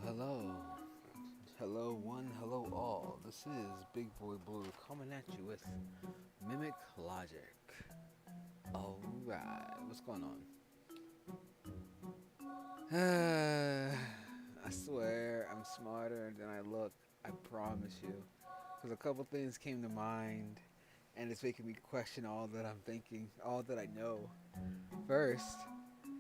Hello. Hello, one, hello, all. This is Big Boy Blue coming at you with Mimic Logic. Alright, what's going on? I swear I'm smarter than I look. I promise you. Because a couple things came to mind, and it's making me question all that I'm thinking, all that I know. First,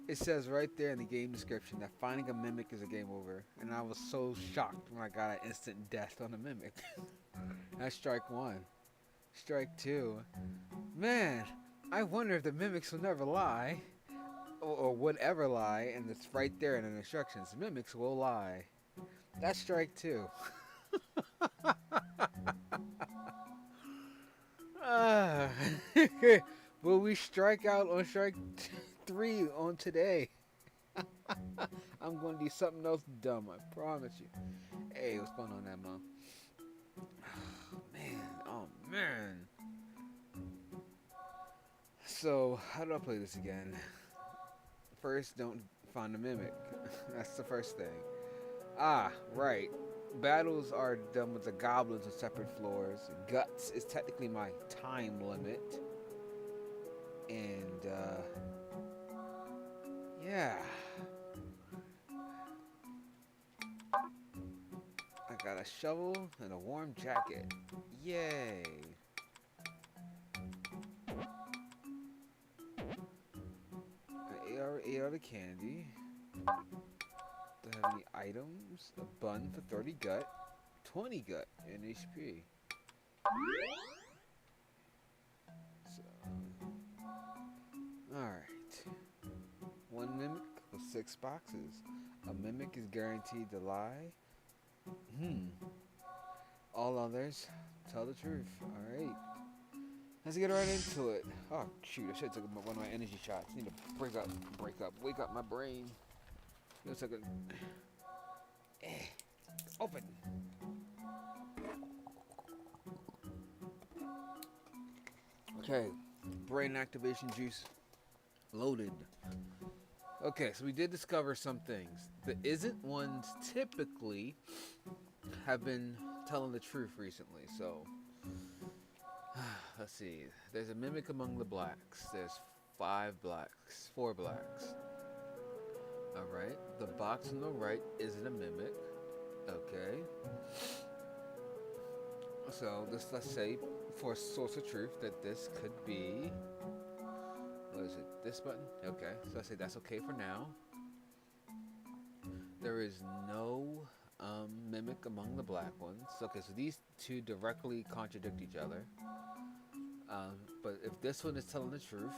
it says right there in the game description that finding a mimic is a game over, and I was so shocked when I got an instant death on a mimic. That's strike one. Strike two. Man, I wonder if the mimics will never lie, or would ever lie, and it's right there in the instructions. Mimics will lie. That's strike two. Ah. Will we strike out on strike three on today? I'm going to do something else dumb, I promise you. Hey, what's going on there, Mom? Oh man. So, how do I play this again? First, don't find a mimic. That's the first thing. Ah, right. Battles are done with the goblins on separate floors. Guts is technically my time limit. And, yeah. I got a shovel and a warm jacket. Yay. I ate all the candy. Do I have any items? A bun for 30 gut, 20 gut, and HP. So, alright. One mimic with 6 boxes. A mimic is guaranteed to lie. All others tell the truth. Alright. Let's get right into it. Oh shoot, I should have took one of my energy shots. Need to wake up my brain. Looks like open. Okay, brain activation juice loaded. Okay, so we did discover some things. The isn't ones typically have been telling the truth recently. So let's see. There's a mimic among the blacks. There's 4 blacks. All right. The box on the right isn't a mimic. Okay. So let's say for a source of truth that this could be. What is it? This button? Okay. So I say that's okay for now. There is no mimic among the black ones. Okay, so these two directly contradict each other. But if this one is telling the truth,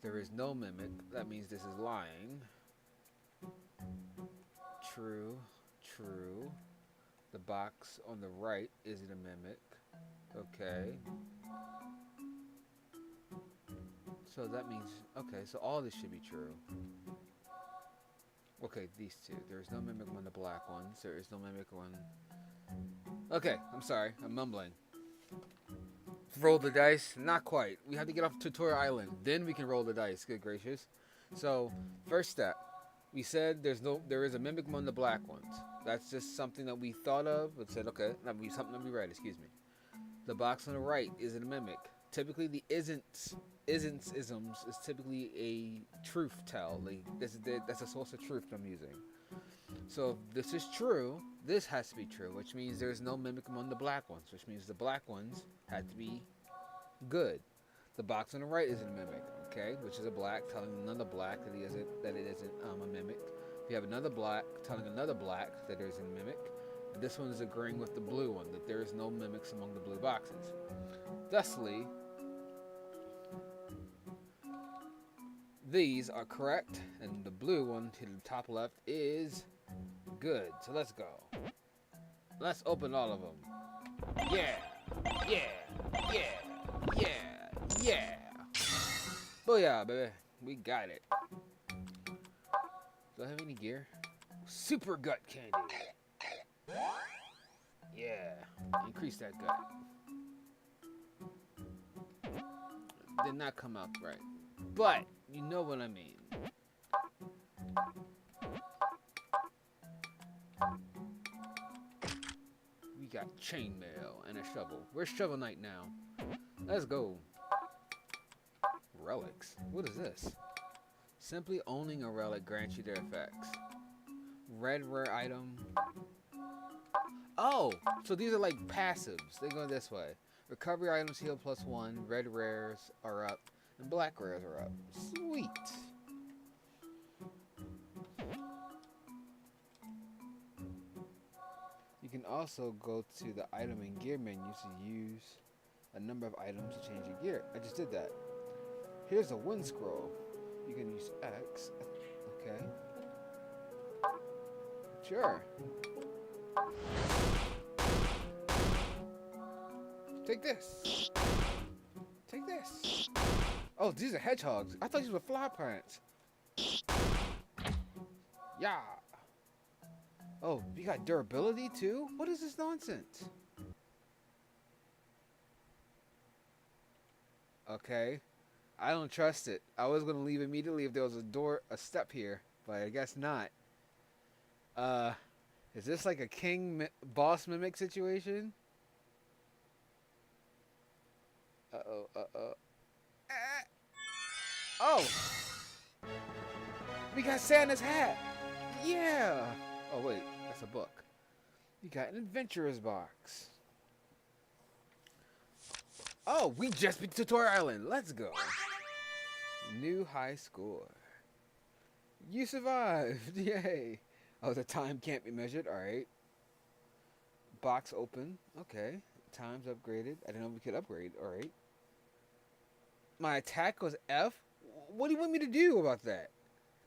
there is no mimic. That means this is lying. True. The box on the right isn't a mimic. Okay. So that means, okay, so all this should be true. Okay, these two. There is no mimic on the black ones. There is no mimic on... Okay, I'm sorry. I'm mumbling. Roll the dice? Not quite. We have to get off Tutorial Island. Then we can roll the dice. Good gracious. So, first step. We said there is a mimic among the black ones. That's just something that we thought of and said, okay, that would be something that we read, excuse me. The box on the right isn't a mimic. Typically, the isn't isms is typically a truth tell. Like, that's a source of truth that I'm using. So if this is true, this has to be true, which means there's no mimic among the black ones, which means the black ones had to be good. The box on the right isn't a mimic, okay, which is a black telling another black that it isn't a mimic. We have another black telling another black that there isn't a mimic. And this one is agreeing with the blue one that there is no mimics among the blue boxes. Thusly, these are correct, and the blue one to the top left is good. So let's go. Let's open all of them. Yeah. Booyah, baby. We got it. Do I have any gear? Super gut candy. Yeah. Increase that gut. Did not come out right. But, you know what I mean. got chainmail and a shovel. Where's Shovel Knight now? Let's go. Relics. What is this? Simply owning a relic grants you their effects. Red rare item. Oh, so these are like passives. They go this way. Recovery items heal +1. Red rares are up. And black rares are up. Sweet. You can also go to the item and gear menu to use a number of items to change your gear. I just did that. Here's a wind scroll. You can use X. Okay. Sure. Take this. Take this. Oh, these are hedgehogs. I thought these were fly plants. Yeah. Oh, you got durability too? What is this nonsense? Okay. I don't trust it. I was gonna leave immediately if there was a step here, but I guess not. Is this like a boss mimic situation? Oh! We got Santa's hat! Yeah! Oh wait, that's a book. You got an adventurer's box. Oh, we just beat Tutorial Island. Let's go. New high score. You survived. Yay. Oh, the time can't be measured. Alright. Box open. Okay. Time's upgraded. I didn't know we could upgrade. Alright. My attack was F? What do you want me to do about that?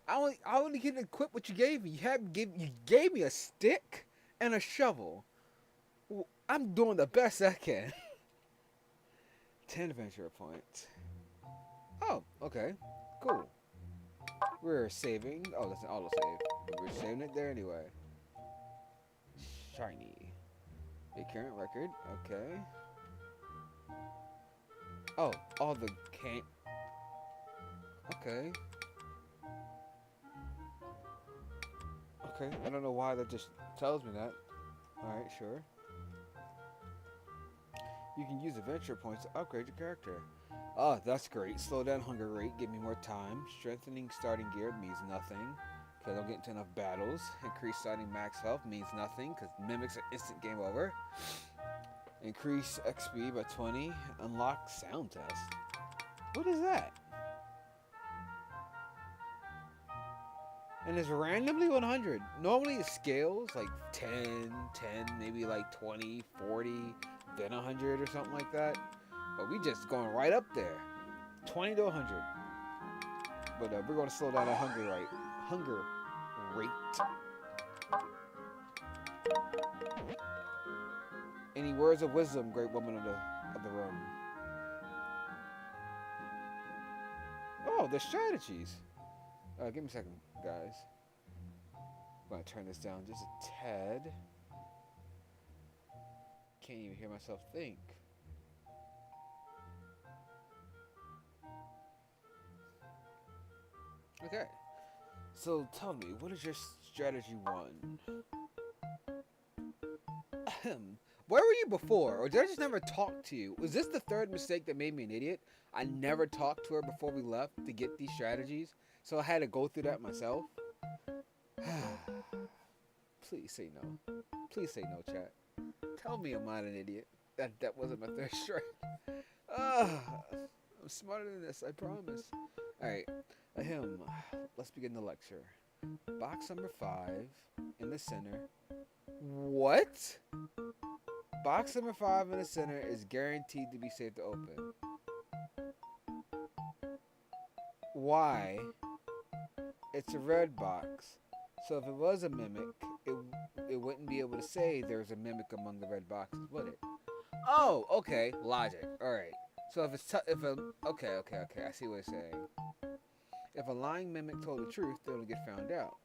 I only can equip what you gave me. You gave me a stick and a shovel. I'm doing the best I can. 10 adventure points. Oh, okay. Cool. We're saving. Oh, that's an autosave. We're saving it there anyway. Shiny. A current record. Okay. Oh, all the can't. Okay. Okay. I don't know why that just tells me that. Alright, sure. You can use adventure points to upgrade your character. Oh, that's great. Slow down hunger rate, give me more time. Strengthening starting gear means nothing, because I don't get into enough battles. Increase starting max health means nothing, because mimics are instant game over. Increase XP by 20. Unlock sound test. What is that? And it's randomly 100. Normally it scales like 10, maybe like 20, 40, then 100 or something like that. But we just going right up there. 20 to 100. But we're going to slow down that hunger rate. Any words of wisdom, great woman of the room? Oh, the strategies. Give me a second, guys. I'm going to turn this down just a tad. Can't even hear myself think. Okay. So tell me, what is your strategy 1? Where were you before? Or did I just never talk to you? Was this the third mistake that made me an idiot? I never talked to her before we left to get these strategies, so I had to go through that myself. Please say no. Please say no, chat. Tell me I'm not an idiot. That wasn't my third strike. I'm smarter than this, I promise. Alright, let's begin the lecture. Box number 5 in the center. What? Box number 5 in the center is guaranteed to be safe to open. Why? It's a red box. So if it was a mimic, it wouldn't be able to say there's a mimic among the red boxes, would it? Oh, okay. Logic. Alright. So if it's okay, I see what it's saying. If a lying mimic told the truth, they'll get found out.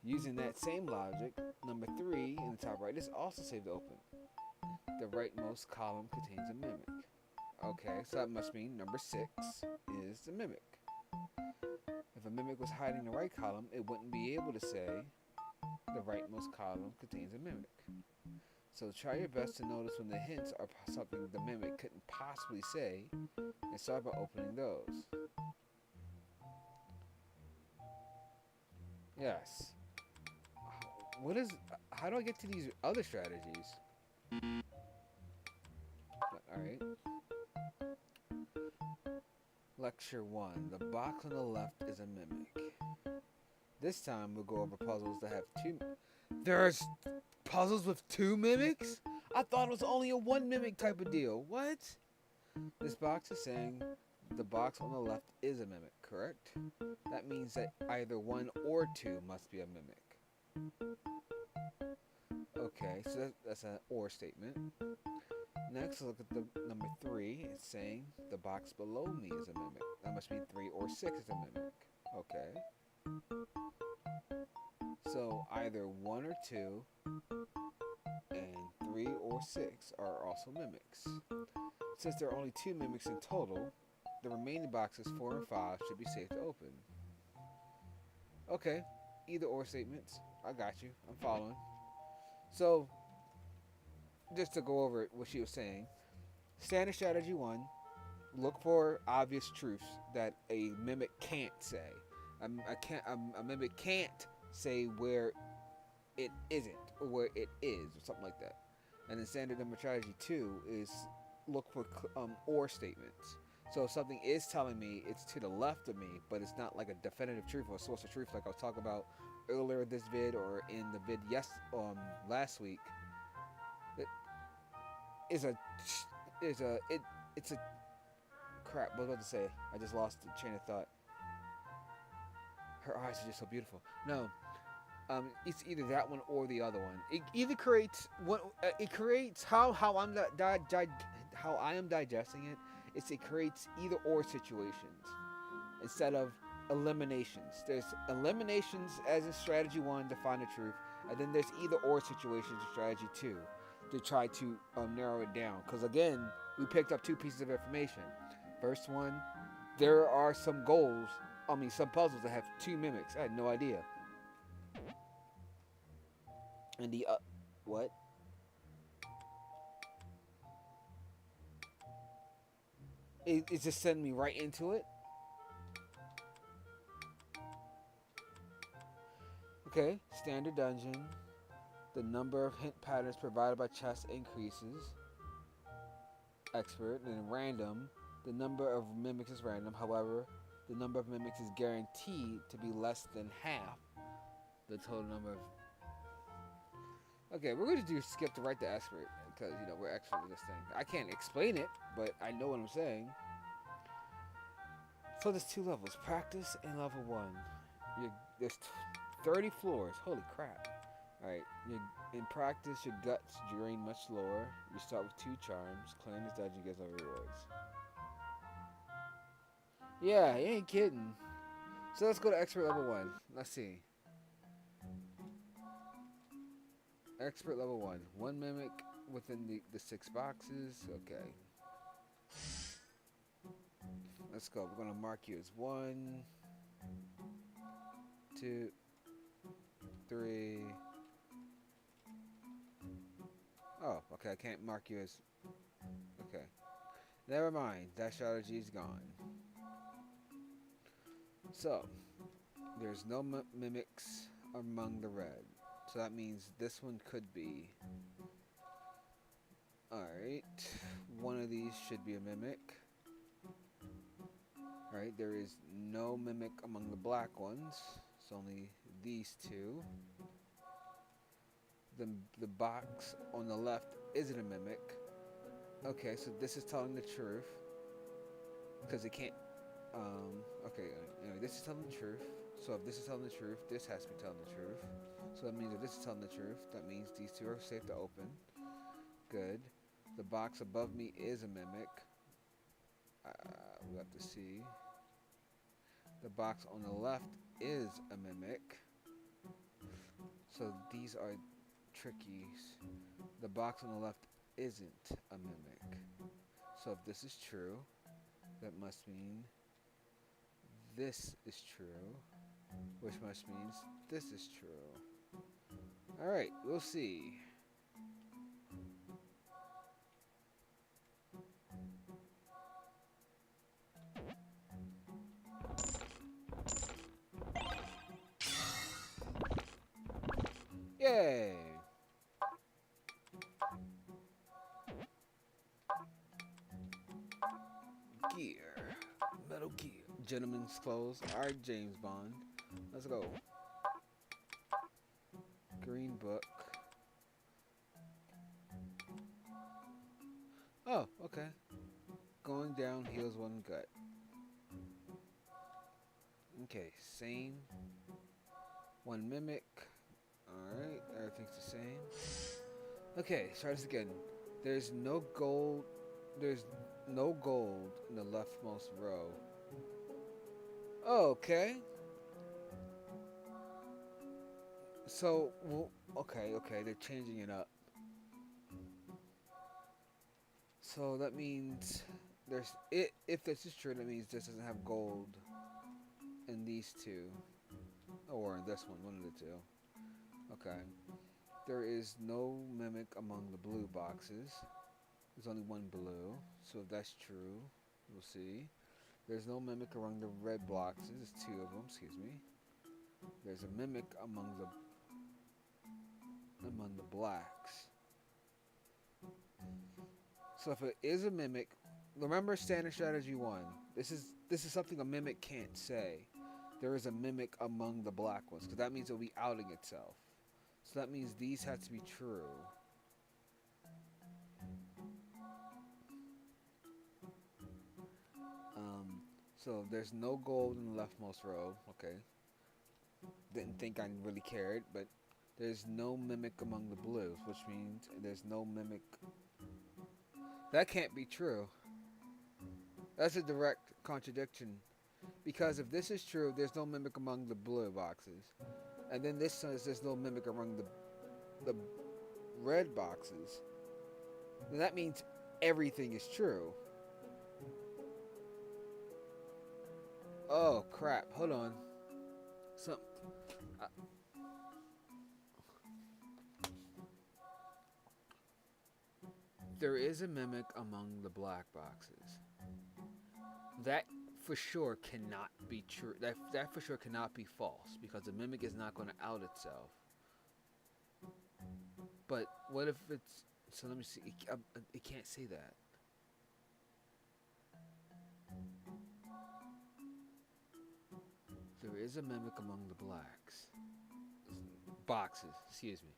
Using that same logic, number 3 in the top right is also saved open. The rightmost column contains a mimic. Okay, so that must mean number 6 is the mimic. If a mimic was hiding in the right column, it wouldn't be able to say The rightmost column contains a mimic. So try your best to notice when the hints are something the mimic couldn't possibly say, and start by opening those. Yes. What is? How do I get to these other strategies? All right. Lecture 1. The box on the left is a mimic. This time we'll go over puzzles that have two. There's puzzles with two mimics? I thought it was only a one mimic type of deal. What? This box is saying the box on the left is a mimic, correct? That means that either one or two must be a mimic. Okay, so that's an or statement. Next, look at the number 3. It's saying the box below me is a mimic. That must mean 3 or 6 is a mimic. Okay. So either 1 or 2 and 3 or 6 are also mimics. Since there are only 2 mimics in total, the remaining boxes 4 and 5 should be safe to open. Okay, either or statements. I got you. I'm following. So, just to go over what she was saying, standard strategy 1, look for obvious truths that a mimic can't say. A mimic can't say where it isn't or where it is or something like that. And then standard number strategy 2 is look for or statements. So if something is telling me it's to the left of me, but it's not like a definitive truth or a source of truth like I was talking about earlier in this vid or in the vid last week, it is it's a crap. What was I about to say? I just lost the train of thought. Her eyes are just so beautiful. No, it's either that one or the other one. It either creates what it creates how I am digesting it. It creates either or situations instead of eliminations. There's eliminations as in strategy 1 to find the truth, and then there's either or situations in strategy 2 to try to narrow it down. Because again, we picked up 2 pieces of information. First one, there are some some puzzles that have 2 mimics. I had no idea. And the what? It's just sending me right into it. Okay, standard dungeon. The number of hint patterns provided by chests increases. Expert. And then random. The number of mimics is random. However, the number of mimics is guaranteed to be less than half the total number of. Okay, we're going to skip to right to expert because we're expert in this thing. I can't explain it, but I know what I'm saying. So there's 2 levels, practice and level 1. There's 30 floors. Holy crap! All right, in practice, your guts drain much lower. You start with 2 charms. Clearing this dungeon gets no rewards. Yeah, you ain't kidding. So let's go to expert level 1. Let's see. Expert level 1. 1 mimic within the 6 boxes. Okay. Let's go. We're going to mark you as 1, 2, 3. Oh, okay. I can't mark you as. Okay. Never mind. That strategy is gone. So, there's no mimics among the red. So that means this one could be. Alright. One of these should be a mimic. Alright, there is no mimic among the black ones. It's only these 2. The box on the left isn't a mimic. Okay, so this is telling the truth. Because it can't. Okay, anyway, this is telling the truth. So if this is telling the truth, this has to be telling the truth. So that means if this is telling the truth, that means these 2 are safe to open. Good. The box above me is a mimic. We have to see. The box on the left is a mimic. So these are trickies. The box on the left isn't a mimic. So if this is true, that must mean this is true, which must mean this is true. Alright, we'll see. Yay! Gear. Metal Gear. Gentleman's clothes. Alright, James Bond. Let's go. Green book. Oh, okay. Going down heals one gut. Okay, same. One mimic. Alright, everything's the same. Okay, try this again. There's no gold. There's no gold in the leftmost row. Okay. So, well, okay, they're changing it up. So that means there's it. If this is true, that means this doesn't have gold in these two, or in this one of the two. Okay. There is no mimic among the blue boxes. There's only one blue, so if that's true, we'll see. There's no mimic among the red boxes. There's two of them. Excuse me. There's a mimic among the blacks. So if it is a mimic, remember standard strategy 1. This is something a mimic can't say. There is a mimic among the black ones, because that means it'll be outing itself. So that means these have to be true. So there's no gold in the leftmost row. Okay. Didn't think I really cared, but there's no mimic among the blues, which means there's no mimic. That can't be true. That's a direct contradiction. Because if this is true, there's no mimic among the blue boxes. And then this says there's no mimic among the red boxes. Then that means everything is true. Oh crap! Hold on. Some. There is a mimic among the black boxes. That for sure cannot be true. That for sure cannot be false because the mimic is not going to out itself. But what if it's? So let me see. It can't say that. There is a mimic among the blacks. Boxes, excuse me.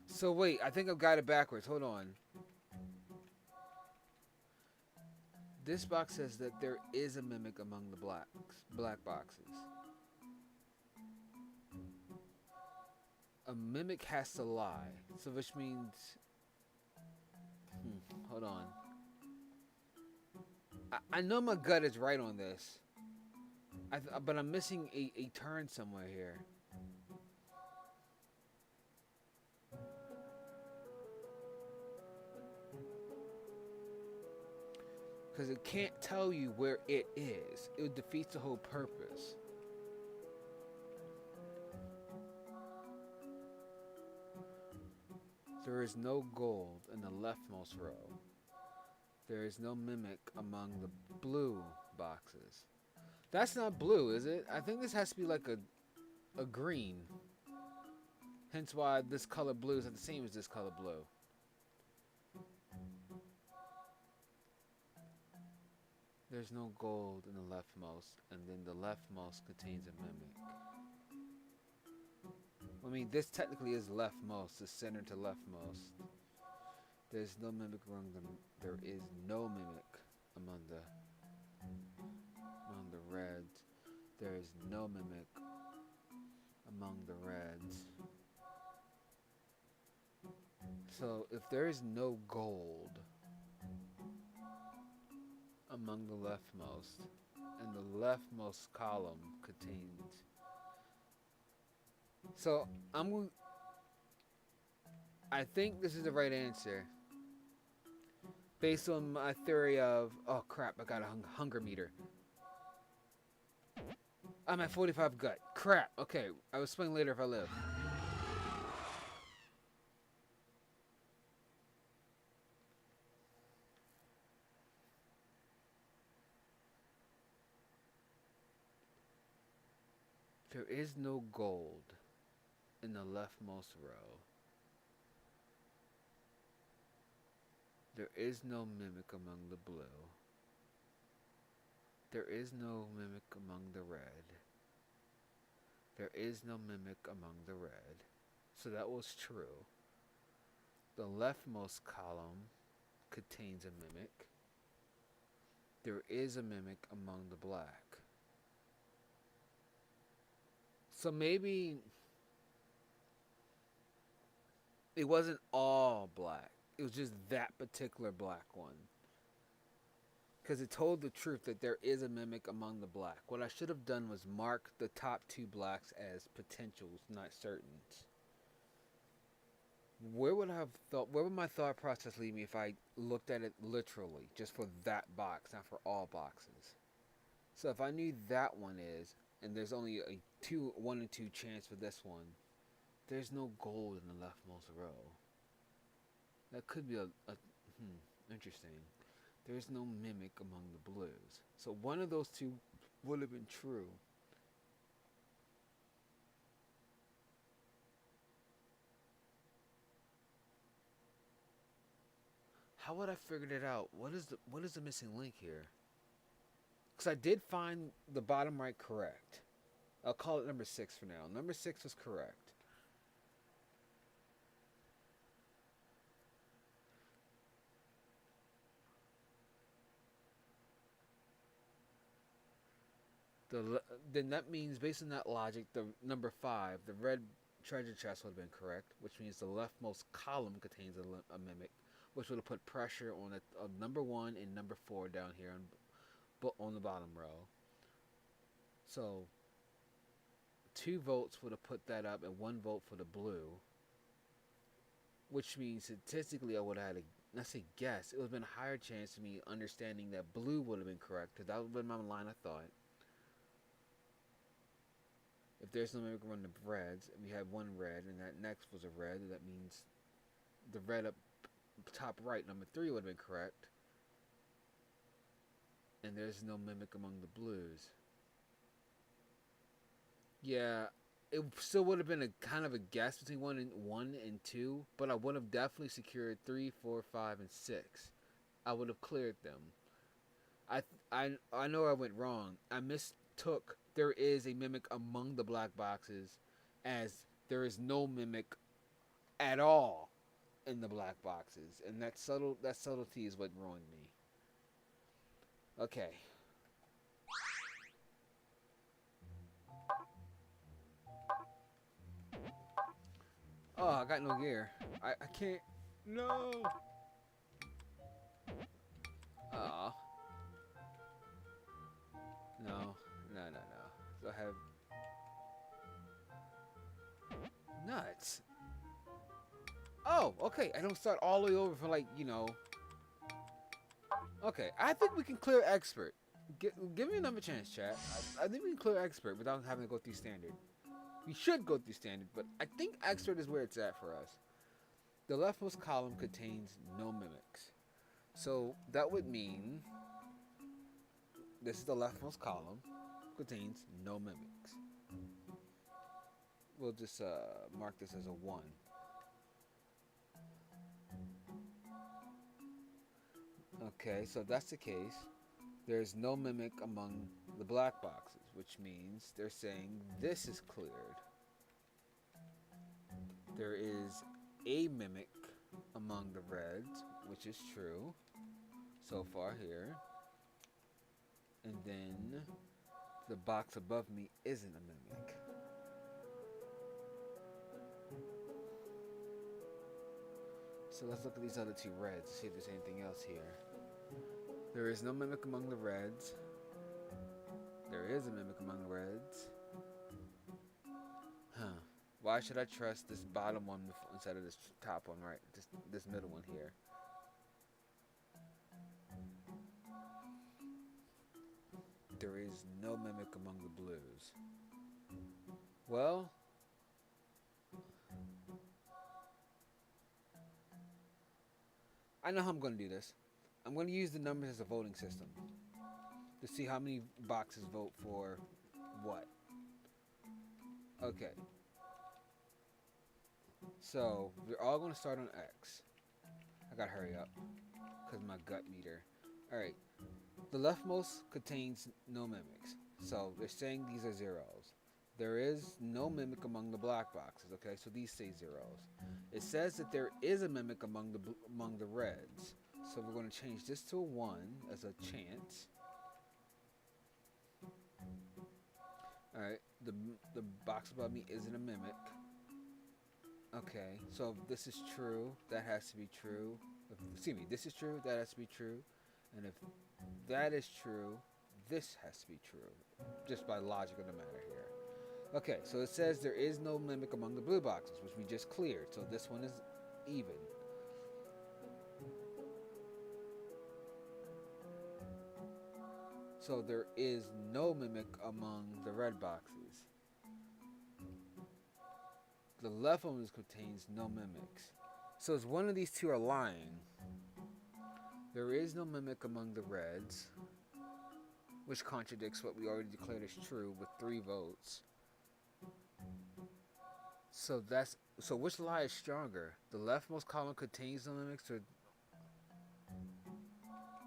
So wait, I think I've got it backwards. Hold on. This box says that there is a mimic among the black boxes. A mimic has to lie. So which means hold on. I know my gut is right on this. But I'm missing a turn somewhere here. Because it can't tell you where it is. It defeats the whole purpose. There is no gold in the leftmost row. There is no mimic among the blue boxes. That's not blue, is it? I think this has to be like a green. Hence why this color blue is not the same as this color blue. There's no gold in the leftmost, and then the leftmost contains a mimic. I mean, this technically is leftmost, the center to leftmost. There's no mimic among them. There is no mimic among the reds. There is no mimic among the reds. So if there is no gold among the leftmost, and the leftmost column contains. So I think this is the right answer. Based on my theory of, oh crap, I got a hunger meter. I'm at 45 gut. Crap. Okay, I will explain later if I live. There is no gold in the leftmost row. There is no mimic among the blue. There is no mimic among the red. There is no mimic among the red. So that was true. The leftmost column contains a mimic. There is a mimic among the black. So maybe it wasn't all black. It was just that particular black one. Because it told the truth that there is a mimic among the black. What I should have done was mark the top two blacks as potentials, not certains. Where would my thought process lead me if I looked at it literally, just for that box, not for all boxes? So if I knew that one is, and there's only a 1 in 2 chance for this one, there's no gold in the leftmost row. That could be interesting. There's no mimic among the blues. So one of those two would have been true. How would I figure it out? What is the missing link here? Because I did find the bottom right correct. I'll call it number 6 for now. Number 6 was correct. Then that means, based on that logic, the number 5, the red treasure chest would have been correct, which means the leftmost column contains a mimic, which would have put pressure on number 1 and number 4 down here on the bottom row. So 2 votes would have put that up, and 1 vote for the blue, which means statistically I would have had let's say guess. It would have been a higher chance of me understanding that blue would have been correct, because that would have been my line of thought. If there's no mimic among the reds, and we have 1 red, and that next was a red, that means the red up top right, number 3, would have been correct. And there's no mimic among the blues. Yeah, it still would have been a kind of a guess between 1 and 2, but I would have definitely secured 3, 4, 5, and 6. I would have cleared them. I know I went wrong. I mistook there is a mimic among the black boxes as there is no mimic at all in the black boxes, and that subtlety is what ruined me. Okay. Oh, I got no gear. I can't. No. Aw. No. So I have nuts. Oh, okay. I don't start all the way over for Okay, I think we can clear expert. Give me another chance, chat. I think we can clear expert without having to go through standard. We should go through standard, but I think expert is where it's at for us. The leftmost column contains no mimics. So that would mean this is the leftmost column, contains no mimics. We'll just mark this as a 1. Okay, so if that's the case, there's no mimic among the black boxes, which means they're saying this is cleared. There is a mimic among the reds, which is true so far here. And then the box above me isn't a mimic. So let's look at these other 2 reds, see if there's anything else here. There is no mimic among the reds. There is a mimic among the reds. Huh. Why should I trust this bottom one instead of this top one, right? This middle one here. There is no mimic among the blues. Well, I know how I'm going to do this. I'm going to use the numbers as a voting system to see how many boxes vote for what. Okay. So, we're all going to start on X. I got to hurry up because my gut meter. Alright. The leftmost contains no mimics. So, they're saying these are zeros. There is no mimic among the black boxes. Okay, so these say zeros. It says that there is a mimic among the reds. So we're going to change this to a 1 as a chance. Alright, the box above me isn't a mimic. Okay, so if this is true, that has to be true. Excuse me, this is true, that has to be true. And if that is true, this has to be true. Just by logic of the matter here. Okay, so it says there is no mimic among the blue boxes, which we just cleared. So this one is even. So there is no mimic among the red boxes. The left one contains no mimics. So as one of these two are lying, there is no mimic among the reds, which contradicts what we already declared as true with 3 votes. So which lie is stronger? The leftmost column contains no mimics, or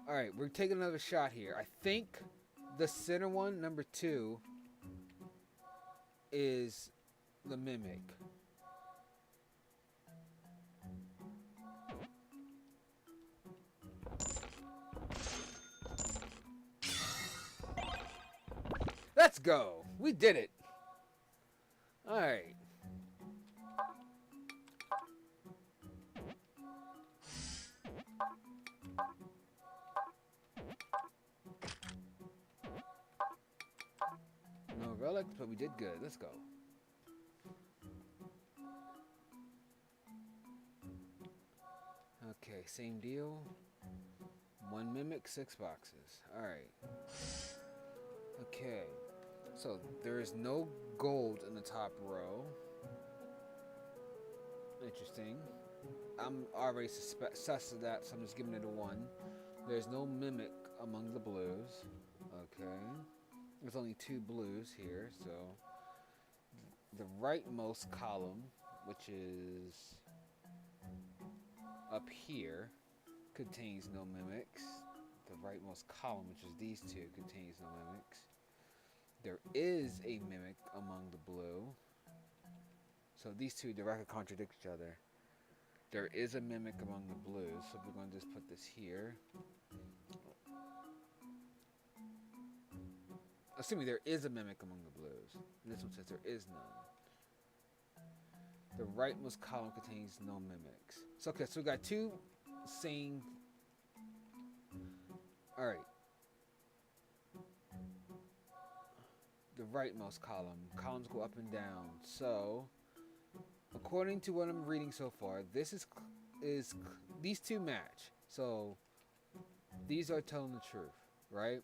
alright, we're taking another shot here. I think the center one, number 2, is the mimic. Let's go! We did it! Alright. No relics, but we did good. Let's go. Okay, same deal. 1 mimic, 6 boxes. Alright. Okay. So, there is no gold in the top row. Interesting. I'm already sus of that, so I'm just giving it a 1. There's no mimic among the blues. Okay. There's only 2 blues here, so the rightmost column, which is up here, contains no mimics. The rightmost column, which is these 2, contains no mimics. There is a mimic among the blue. So these 2 directly contradict each other. There is a mimic among the blues, so we're going to just put this here. Assuming there is a mimic among the blues. This one says there is none. The rightmost column contains no mimics. So okay, so we got 2 saying. Alright. The rightmost column. Columns go up and down. So, according to what I'm reading so far, this is these 2 match. So, these are telling the truth, right?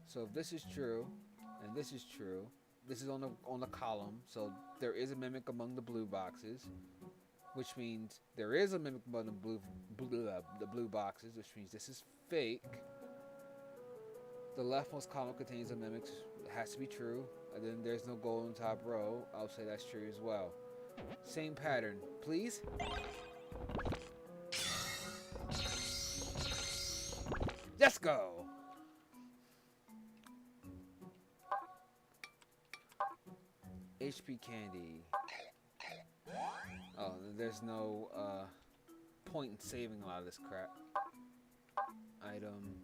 So if this is true, and this is true, this is on the column. So there is a mimic among the blue boxes, which means there is a mimic among the blue boxes, which means this is fake. The leftmost column contains a mimic. It has to be true. And then there's no gold on the top row. I'll say that's true as well. Same pattern, please. Let's go. HP candy. Oh, there's no point in saving a lot of this crap. Item.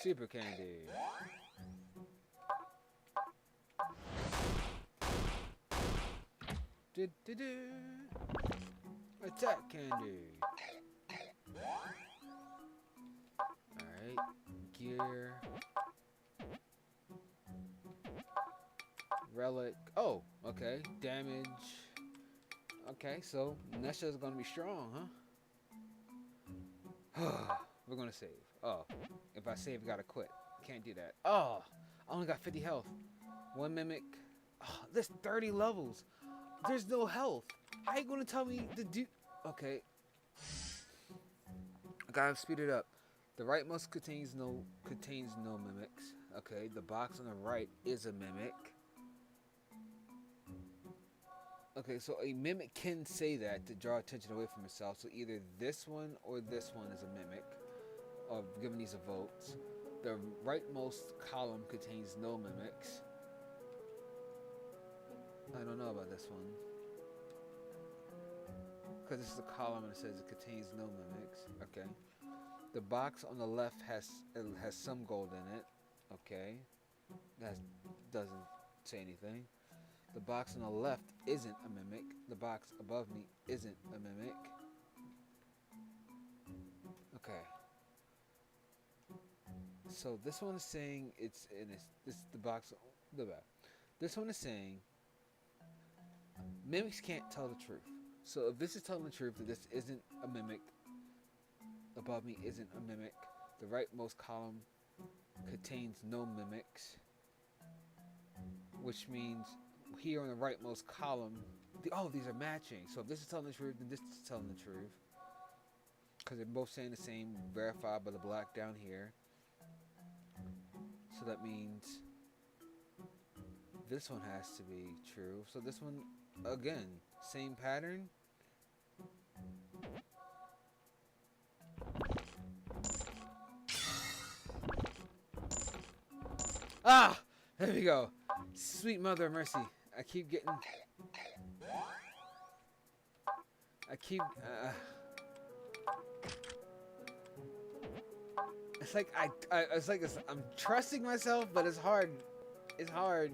Super candy. Attack candy. Alright. Gear. Relic. Oh, okay. Damage. Okay, so Nesha's gonna be strong, huh? We're gonna save. Oh, if I save, gotta quit. Can't do that. Oh, I only got 50 health. One mimic. Oh, there's 30 levels. There's no health. How you gonna tell me to do? Okay. I gotta speed it up. The rightmost contains no mimics. Okay. The box on the right is a mimic. Okay, so a mimic can say that to draw attention away from itself. So either this one or this one is a mimic, of giving these a vote. The rightmost column contains no mimics. I don't know about this one. Because this is a column and it says it contains no mimics. Okay. The box on the left has some gold in it. Okay. That doesn't say anything. The box on the left isn't a mimic. The box above me isn't a mimic. Okay. So this one is saying it's in this the box. This one is saying mimics can't tell the truth. So if this is telling the truth that this isn't a mimic, above me isn't a mimic, the rightmost column contains no mimics, which means here on the rightmost column, these are matching. So if this is telling the truth, then this is telling the truth. Because they're both saying the same, verified by the black down here. So that means this one has to be true. So this one, again, same pattern. Ah! There we go. Sweet mother of mercy. I keep getting... It's like I'm trusting myself, but it's hard. It's hard.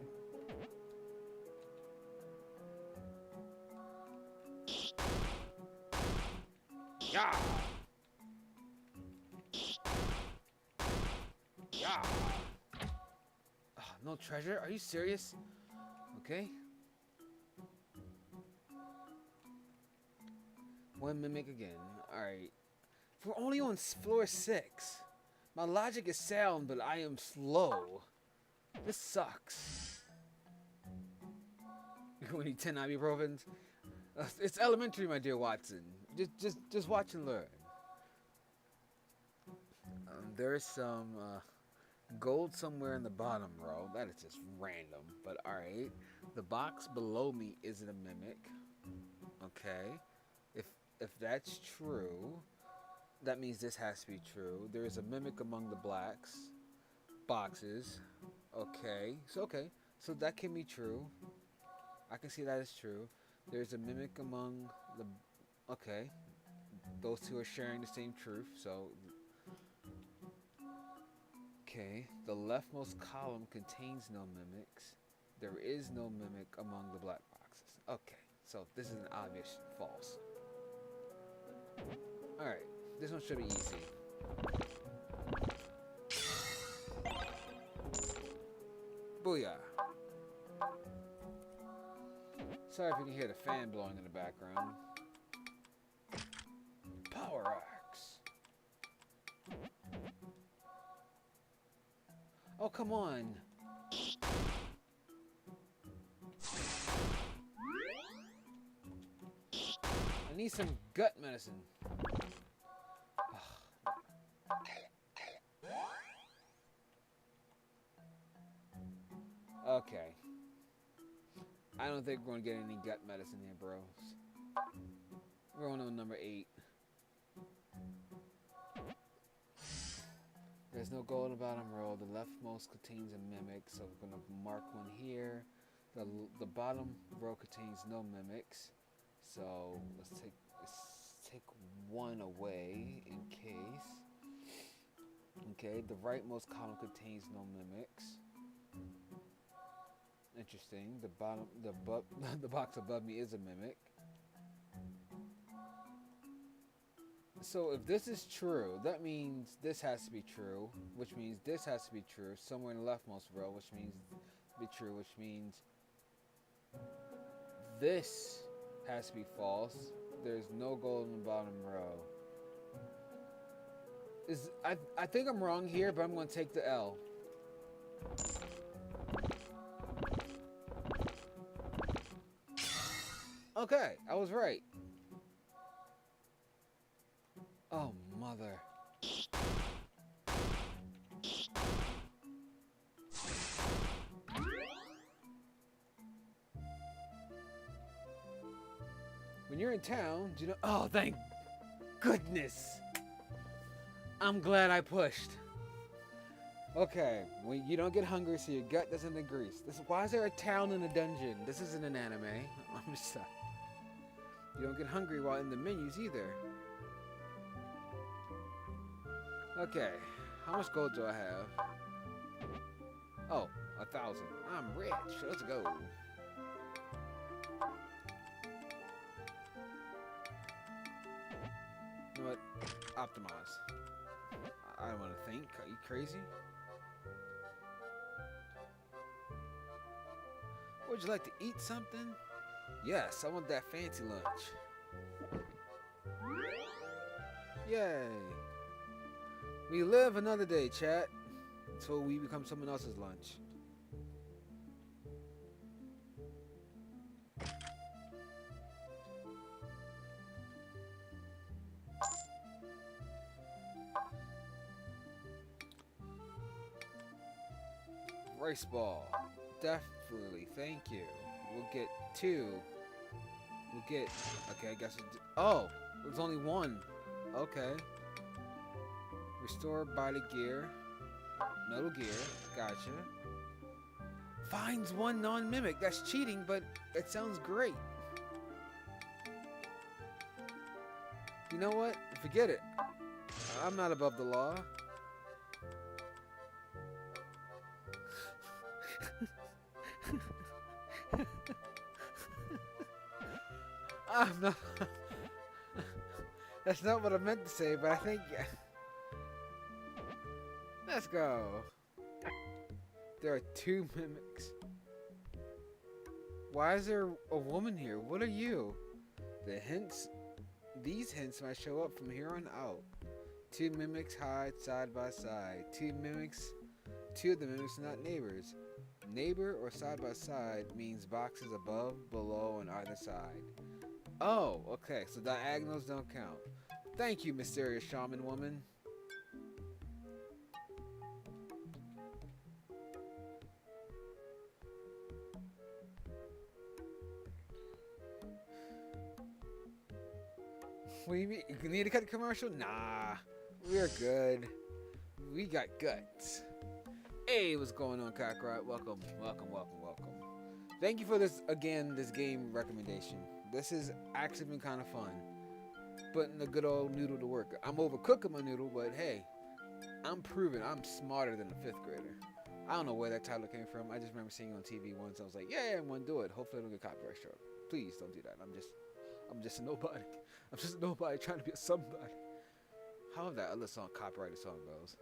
Yeah. Yeah. Oh, no treasure? Are you serious? Okay. One mimic again. Alright. We're only on floor 6. My logic is sound, but I am slow. This sucks. We need 10 ibuprofens. It's elementary, my dear Watson. Just watch and learn. There is some gold somewhere in the bottom row. That is just random, but alright. The box below me isn't a mimic. Okay. If that's true, that means this has to be true. There is a mimic among the blacks boxes. Okay. So that can be true. I can see that is true. There's a mimic among the... Okay. Those two are sharing the same truth, so... Okay. The leftmost column contains no mimics. There is no mimic among the black boxes. Okay. So this is an obvious false. Alright. This one should be easy. Booyah. Sorry if you can hear the fan blowing in the background. Power axe. Oh, come on. I need some gut medicine. Okay. I don't think we're going to get any gut medicine here, bros. We're on number 8. There's no gold in the bottom row. The leftmost contains a mimic, so we're going to mark one here. The bottom row contains no mimics, so let's take one away in case. Okay, the rightmost column contains no mimics. Interesting. The box above me is a mimic. So if this is true, that means this has to be true, which means this has to be true somewhere in the leftmost row, which means be true, which means this has to be false. There's no gold in the bottom row. I think I'm wrong here, but I'm going to take the L. Okay, I was right. Oh, mother. When you're in town, do you know? Oh, thank goodness. I'm glad I pushed. Okay, when you don't get hungry, so your gut doesn't get grease. Why is there a town in a dungeon? This isn't an anime. I'm sorry. You don't get hungry while in the menus either. Okay, how much gold do I have? Oh, 1,000. I'm rich. Let's go. You know what? Optimize. I don't want to think. Are you crazy? Would you like to eat something? Yes, I want that fancy lunch. Yay. We live another day, chat. Until we become someone else's lunch. Rice ball. Definitely. Thank you. We'll get 2. We'll get... Okay, I guess... Oh! There's only 1. Okay. Restore body gear. Metal gear. Gotcha. Finds 1 non-mimic. That's cheating, but it sounds great. You know what? Forget it. I'm not above the law. I'm not. That's not what I meant to say, but I think. Let's go. There are 2 mimics. Why is there a woman here? What are you? These hints might show up from here on out. 2 mimics hide side by side. 2 of the mimics are not neighbors. Neighbor or side by side means boxes above, below, and either side. Oh, okay, so diagonals don't count. Thank you, mysterious shaman woman. What do you mean? You need to cut the commercial? Nah, we're good. We got guts. Hey, what's going on, Kakarot? Welcome, welcome, welcome, welcome. Thank you for this game recommendation. This has actually been kind of fun. Putting a good old noodle to work. I'm overcooking my noodle, but hey, I'm proving I'm smarter than a 5th grader. I don't know where that title came from. I just remember seeing it on TV once. I was like, yeah, I'm gonna do it. Hopefully I don't get copyright struck. Please don't do that. I'm just a nobody. I'm just a nobody trying to be a somebody. How that other song, copyrighted song goes?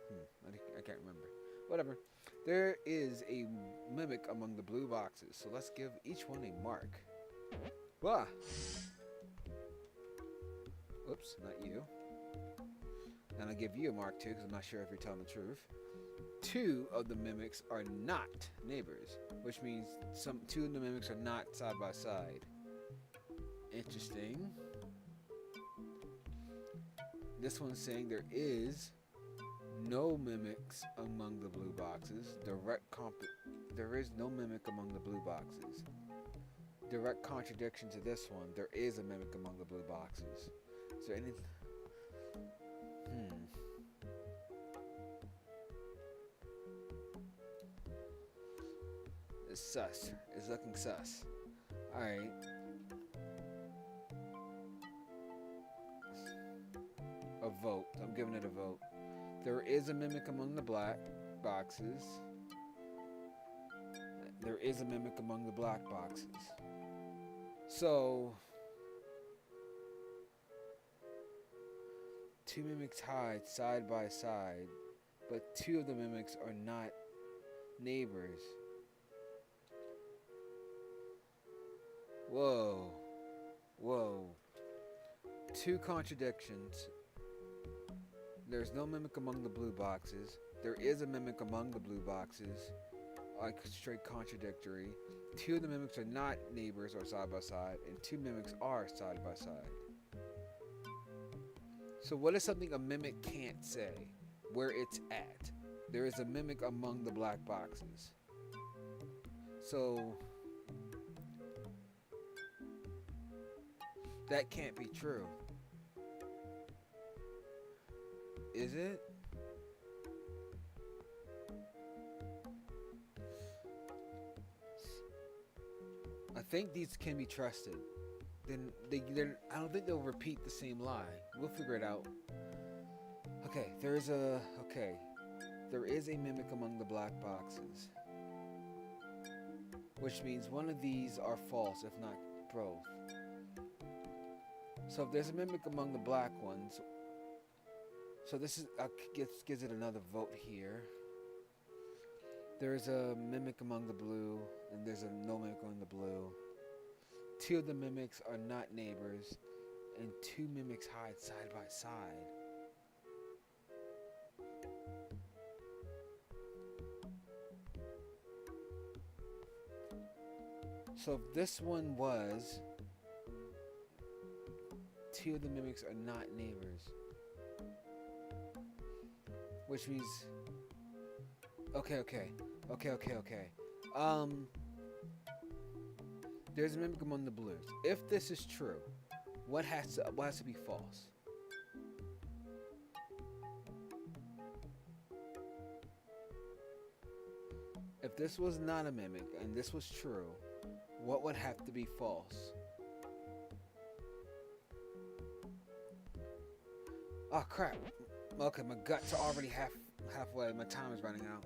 I can't remember. Whatever. There is a mimic among the blue boxes, so let's give each one a mark. Wah! Oops, not you. And I'll give you a mark too, because I'm not sure if you're telling the truth. 2 of the mimics are not neighbors, which means 2 of the mimics are not side by side. Interesting. This one's saying there is no mimics among the blue boxes. There is no mimic among the blue boxes. Direct contradiction to this one. There is a mimic among the blue boxes. Is there any? It's sus. It's looking sus. Alright. A vote. I'm giving it a vote. There is a mimic among the black boxes. There is a mimic among the black boxes. So, 2 mimics hide side by side, but 2 of the mimics are not neighbors. Whoa. Whoa. 2 contradictions. There's no mimic among the blue boxes. There is a mimic among the blue boxes. like straight contradictory. 2 of the mimics are not neighbors or side by side, and 2 mimics are side by side. So what is something a mimic can't say? Where it's at. There is a mimic among the black boxes. So that can't be true. Is it? I think these can be trusted. Then I don't think they'll repeat the same lie. We'll figure it out. Okay, there is a mimic among the black boxes, which means one of these are false, if not both. So if there's a mimic among the black ones, so this is gives it another vote here. There's a mimic among the blue, and there's a no mimic among the blue. 2 of the mimics are not neighbors, and 2 mimics hide side by side. So if this one was, 2 of the mimics are not neighbors, which means, okay. There's a mimic among the blues. If this is true, what has to be false? If this was not a mimic and this was true, what would have to be false? Oh crap. Okay, my guts are already halfway. My time is running out.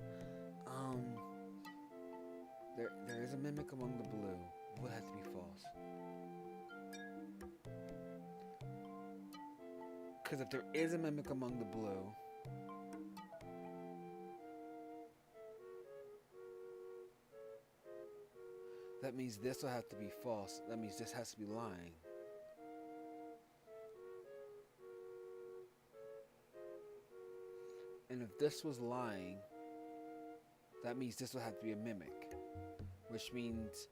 There is a mimic among the blue. What has to be false? Because if there is a mimic among the blue, that means this will have to be false. That means this has to be lying. And if this was lying, that means this will have to be a mimic, which means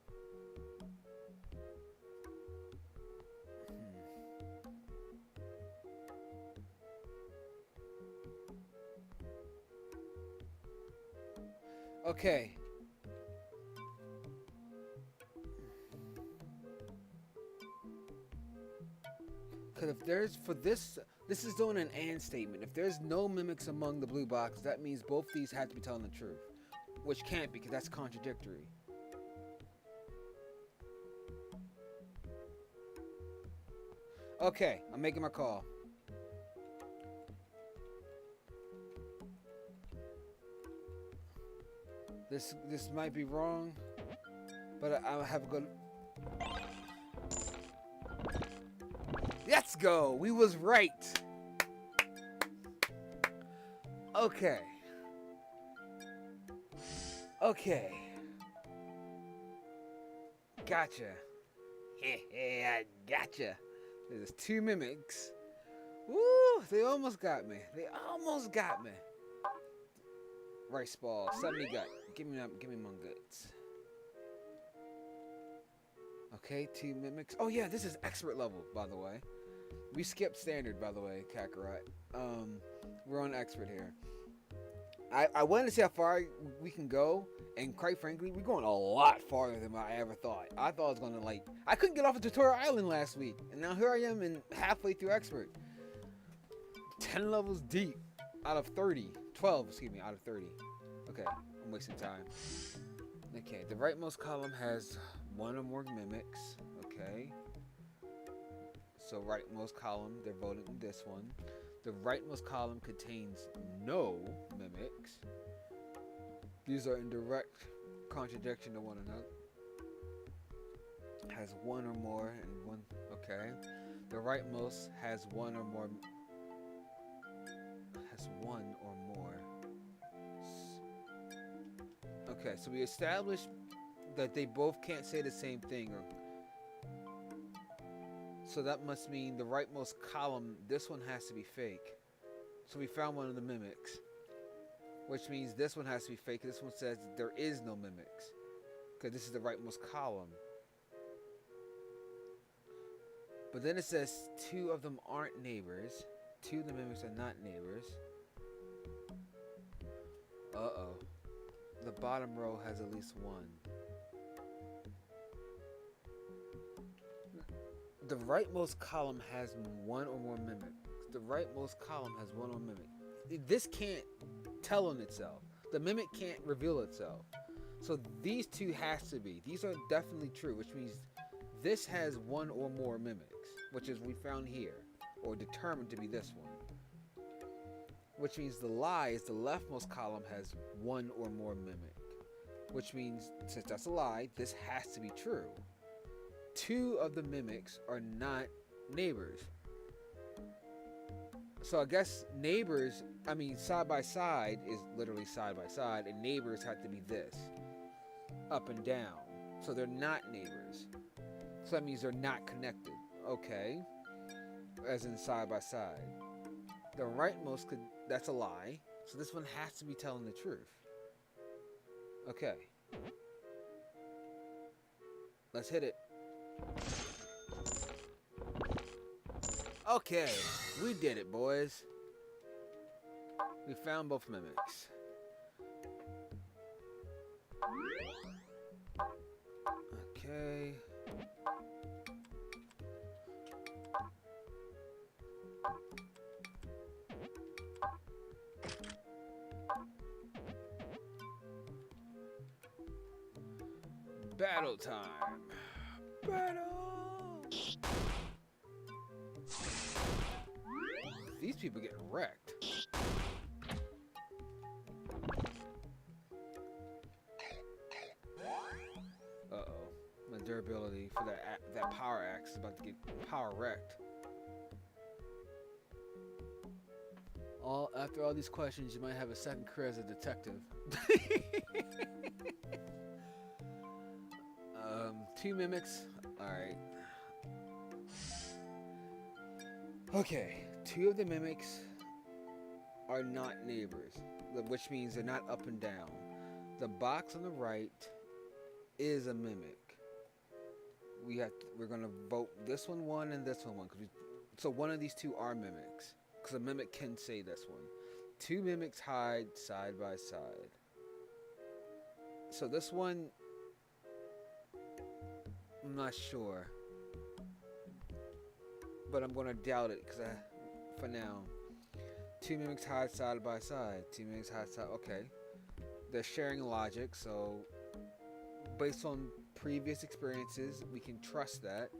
okay. Because if there's, for this is doing an and statement. If there's no mimics among the blue boxes, that means both these have to be telling the truth. Which can't be, because that's contradictory. Okay, I'm making my call. This might be wrong, but I have a good... Let's go! We was right! Okay. Okay. Gotcha. I gotcha. There's 2 mimics. Woo! They almost got me. Rice ball. Send me gut. Give me my guts. Okay, 2 mimics. Oh yeah, this is expert level, by the way. We skipped standard, by the way, Kakarot. We're on expert here. I wanted to see how far we can go, and quite frankly, we're going a lot farther than I ever thought. I thought I was gonna I couldn't get off of Tutorial Island last week, and now here I am in halfway through expert. 10 levels deep out of 30. 12, excuse me, out of 30. Okay, I'm wasting time. Okay, the rightmost column has 1 or more mimics. Okay. So rightmost column, they're voting in this one. The rightmost column contains no mimics. These are in direct contradiction to one another. Has 1 or more and 1. Okay. The rightmost has 1 or more. Has 1 or more. Okay, so we established that they both can't say the same thing. So that must mean the rightmost column, this one has to be fake. So we found one of the mimics. which means this one has to be fake. This one says there is no mimics, because this is the rightmost column. But then it says 2 of them aren't neighbors. 2 of the mimics are not neighbors. Uh-oh. The bottom row has at least 1. The rightmost column has 1 or more mimics. The rightmost column has 1 or more mimic. This can't tell on itself. The mimic can't reveal itself. So these 2 has to be. These are definitely true, which means this has 1 or more mimics, which is we found here, or determined to be this one. Which means the lie is the leftmost column has 1 or more mimic. Which means, since that's a lie, this has to be true. 2 of the mimics are not neighbors. So I guess neighbors, side by side is literally side by side, and neighbors have to be this, up and down. So they're not neighbors. So that means they're not connected. Okay. As in side by side. The rightmost that's a lie. So this one has to be telling the truth. Okay. Let's hit it. Okay. We did it, boys. We found both mimics. Okay. Battle time. Battle. These people getting wrecked. Uh-oh. My durability for that power axe is about to get power wrecked. After all these questions, you might have a second career as a detective. 2 mimics. Alright. Okay. 2 of the mimics are not neighbors, which means they're not up and down. The box on the right is a mimic. We're gonna vote this one and this one. So one of these 2 are mimics, because a mimic can say this one. 2 mimics hide side by side. So this one, I'm not sure, but I'm gonna doubt it for now. 2 mimics hide side by side. 2 mimics hide side. Okay, they're sharing logic, so based on previous experiences, we can trust that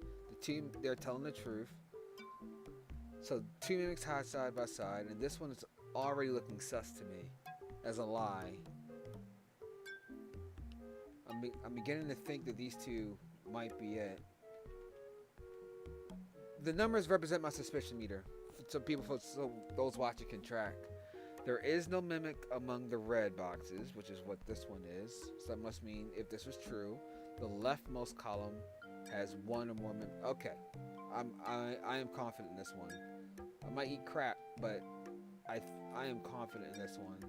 they're telling the truth. So 2 mimics hide side by side, and this one is already looking sus to me as a lie. I'm beginning to think that these 2 might be it. The numbers represent my suspicion meter, so those watching can track. There is no mimic among the red boxes, which is what this one is. So that must mean, if this was true, the leftmost column has 1 or more mimics. Okay, I am confident in this one. I might eat crap, but I am confident in this one.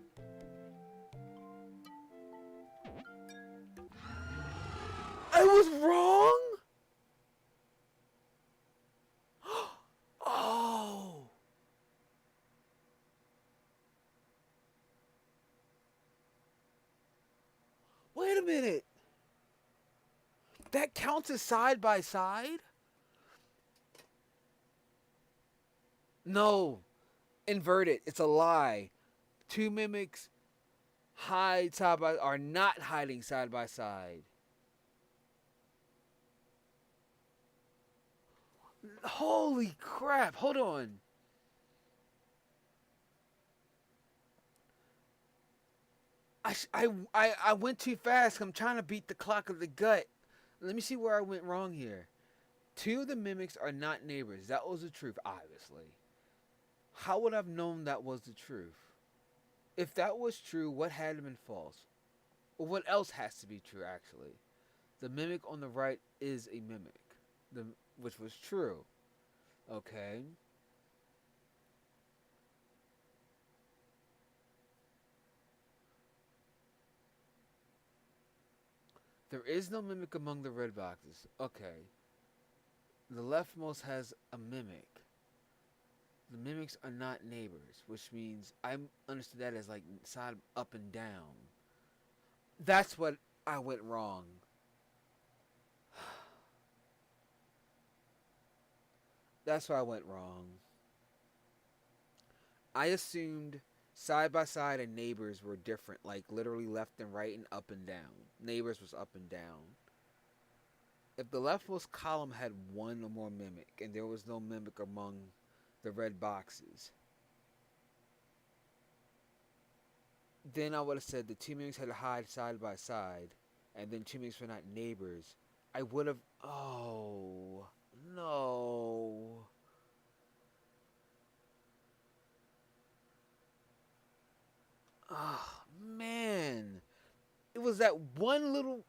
I was wrong? Oh. Wait a minute. That counts as side by side? No. Invert it. It's a lie. 2 mimics are not hiding side by side. Holy crap. Hold on. I went too fast. I'm trying to beat the clock of the gut. Let me see where I went wrong here. 2 of the mimics are not neighbors. That was the truth, obviously. How would I have known that was the truth? If that was true, what had been false? Or what else has to be true, actually? The mimic on the right is a mimic, which was true. Okay. There is no mimic among the red boxes. Okay. The leftmost has a mimic. The mimics are not neighbors, which means I understood that as like side up and down. That's what I went wrong. That's where I went wrong. I assumed side by side and neighbors were different, like literally left and right and up and down. Neighbors was up and down. If the leftmost column had one or more mimic and there was no mimic among the red boxes, then I would have said the two mimics had to hide side by side and then two mimics were not neighbors. I would have. Oh, no. Oh, man. It was that one little.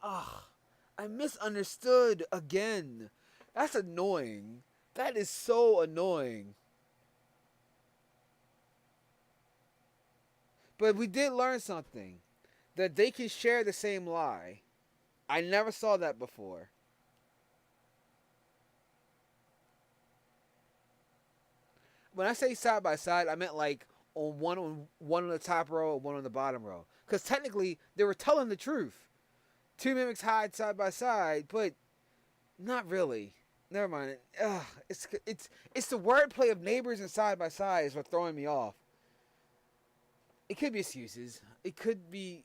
I misunderstood again. That's annoying. That is so annoying. But we did learn something. That they can share the same lie. I never saw that before. When I say side by side, I meant like on one on the top row or one on the bottom row. Because technically, they were telling the truth. Two mimics hide side by side, but not really. Never mind. It's the wordplay of neighbors and side by side is what throwing me off. It could be excuses. It could be,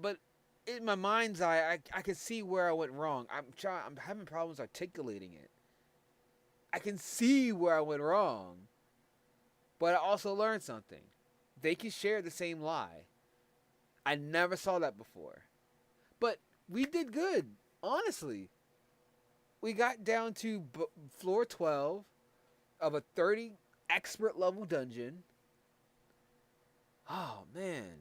but in my mind's eye, I can see where I went wrong. I'm having problems articulating it. I can see where I went wrong, but I also learned something. They can share the same lie. I never saw that before. But we did good, honestly. We got down to floor 12 of a 30 expert level dungeon. Oh, man.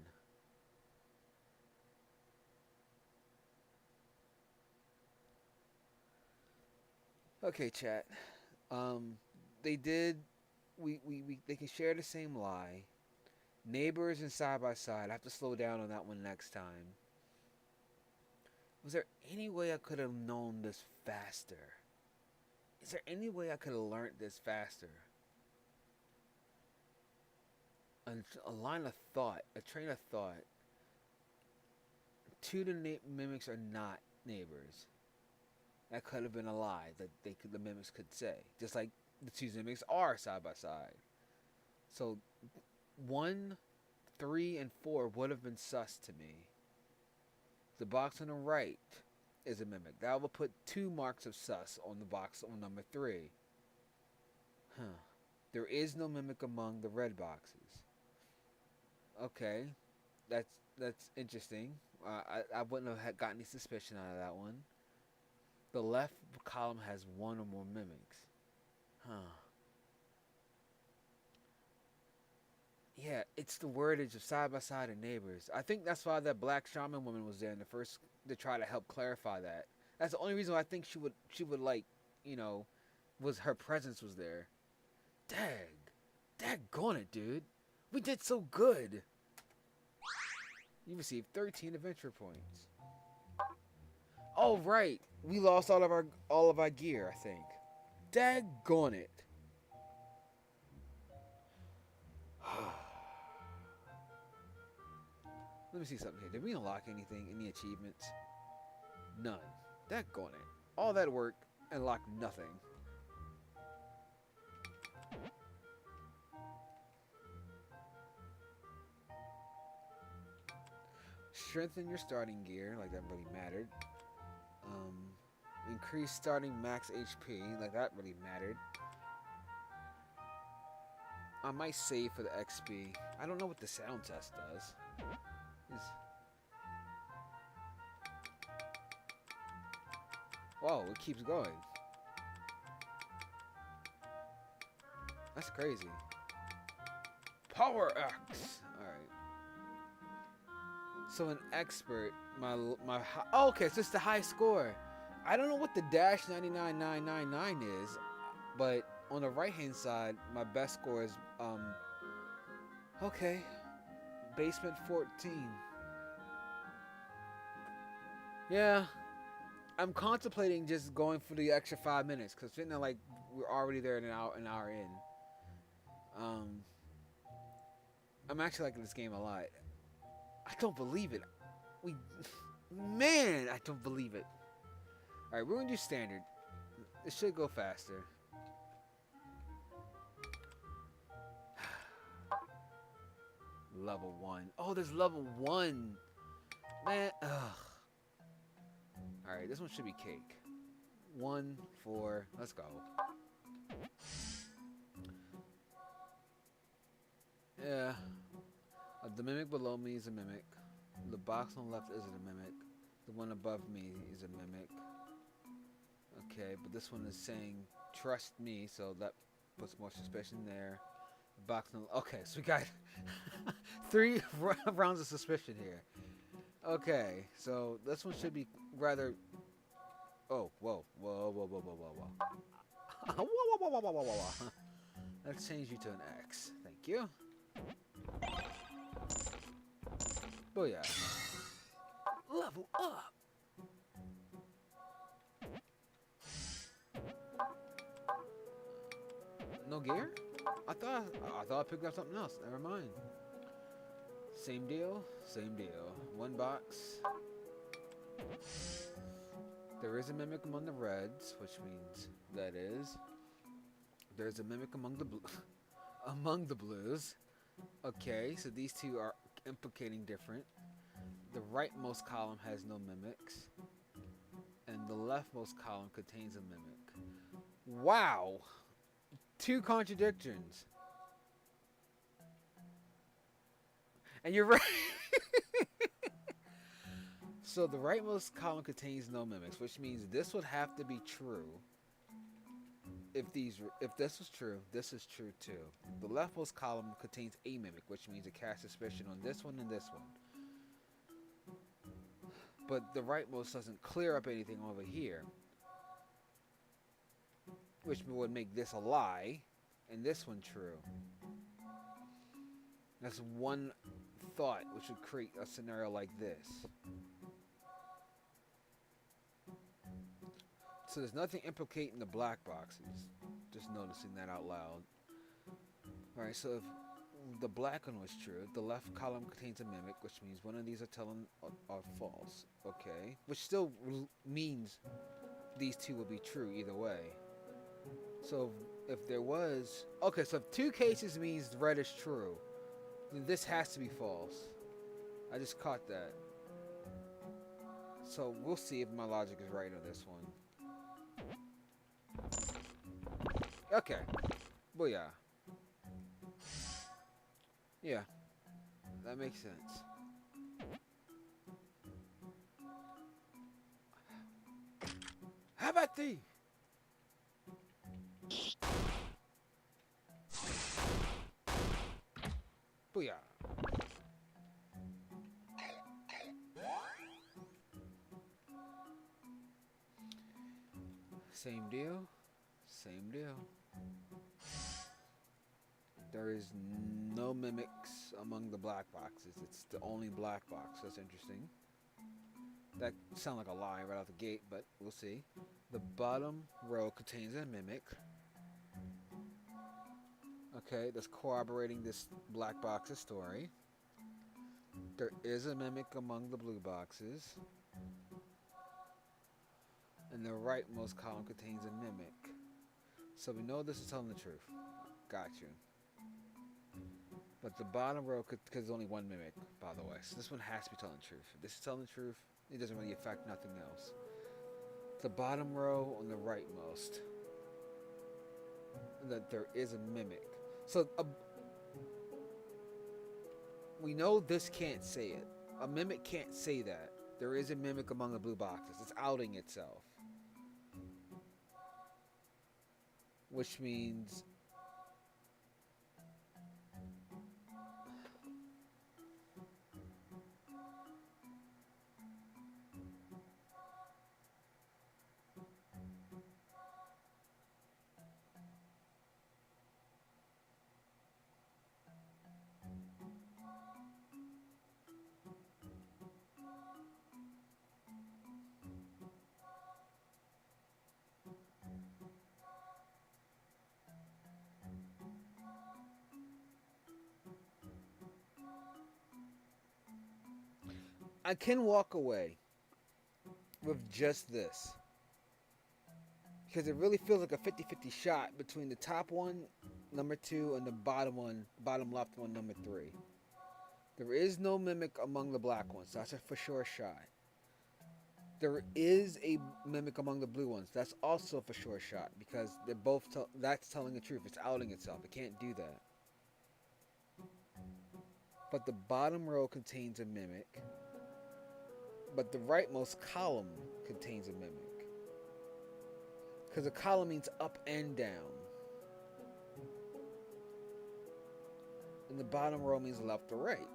Okay, chat. They did. They can share the same lie. Neighbors and side by side. I have to slow down on that one next time. Was there any way I could have known this faster? Is there any way I could have learned this faster? A line of thought, a train of thought. Two of the mimics are not neighbors. That could have been a lie that the mimics could say, just like the two mimics are side by side. So 1, 3, and 4 would have been sus to me. The box on the right is a mimic. That will put 2 marks of sus on the box on number 3. Huh. There is no mimic among the red boxes. Okay, that's interesting. I wouldn't have gotten any suspicion out of that one. The left column has 1 or more mimics. Huh. Yeah, it's the wordage of side by side and neighbors. I think that's why that black shaman woman was there in the first to try to help clarify that. That's the only reason why I think she would like, was her presence was there. Daggone it, dude. We did so good. You received 13 adventure points. Oh right, we lost all of our gear, I think. Daggone it. Let me see something here. Did we unlock anything? Any achievements? None. Daggone it. All that work, unlocked nothing. Strengthen your starting gear, like that really mattered. Increase starting max HP, like that really mattered. I might save for the XP. I don't know what the sound test does. Whoa, it keeps going. That's crazy. Power X! Alright. So an expert, okay, so it's the high score. I don't know what the dash 99999 is, but on the right hand side, my best score is okay, basement 14. Yeah, I'm contemplating just going for the extra 5 minutes because fitting like we're already there an hour in. Um, I'm actually liking this game a lot. I don't believe it. We, man, I don't believe it. All right, we're gonna do standard. It should go faster. Level 1. Oh, there's level 1. Man, ugh. Alright, this one should be cake. 1, 4, let's go. Yeah. The mimic below me is a mimic. The box on the left isn't a mimic. The one above me is a mimic. Okay, but this one is saying, trust me, so that puts more suspicion there. The box on the, okay, so we got 3 rounds of suspicion here. Okay, so this one should be rather. Oh, whoa, whoa, whoa, whoa, whoa, whoa, whoa. Whoa, whoa, whoa, whoa, whoa, whoa. Let's change you to an X. Thank you. Booyah. Level up. No gear? I thought I picked up something else. Never mind. Same deal. Same deal. 1 box. There is a mimic among the reds, which means that is. There's a mimic among the among the blues. Okay, so these two are implicating different. The rightmost column has no mimics, and the leftmost column contains a mimic. Wow, 2 contradictions. And you're right. So the rightmost column contains no mimics, which means this would have to be true. If this was true, this is true too. The leftmost column contains a mimic, which means it casts suspicion on this one and this one. But the rightmost doesn't clear up anything over here, which would make this a lie and this one true. That's one thought which would create a scenario like this. So there's nothing implicating the black boxes. Just noticing that out loud. Alright, so if the black one was true, the left column contains a mimic, which means one of these are false. Okay, which still means these 2 will be true either way. So if there was, okay, so if 2 cases means red is true, then this has to be false. I just caught that. So we'll see if my logic is right on this one. Okay. Booyah. Yeah. That makes sense. How about thee? Booyah. Same deal. Same deal. There is no mimics among the black boxes. It's the only black box. That's interesting. That sounds like a lie right out the gate, but we'll see. The bottom row contains a mimic. Okay, that's corroborating this black box's story. There is a mimic among the blue boxes. And the rightmost column contains a mimic. So we know this is telling the truth. Got you. But the bottom row, because there's only 1 mimic, by the way. So this one has to be telling the truth. If this is telling the truth, it doesn't really affect nothing else. The bottom row on the rightmost. That there is a mimic. So we know this can't say it. A mimic can't say that. There is a mimic among the blue boxes. It's outing itself. Which means I can walk away with just this. Because it really feels like a 50-50 shot between the top one, number 2, and the bottom one, bottom left one, number 3. There is no mimic among the black ones. That's a for sure shot. There is a mimic among the blue ones. That's also a for sure shot because they're both. That's telling the truth. It's outing itself. It can't do that. But the bottom row contains a mimic. But the rightmost column contains a mimic. Because a column means up and down. And the bottom row means left or right.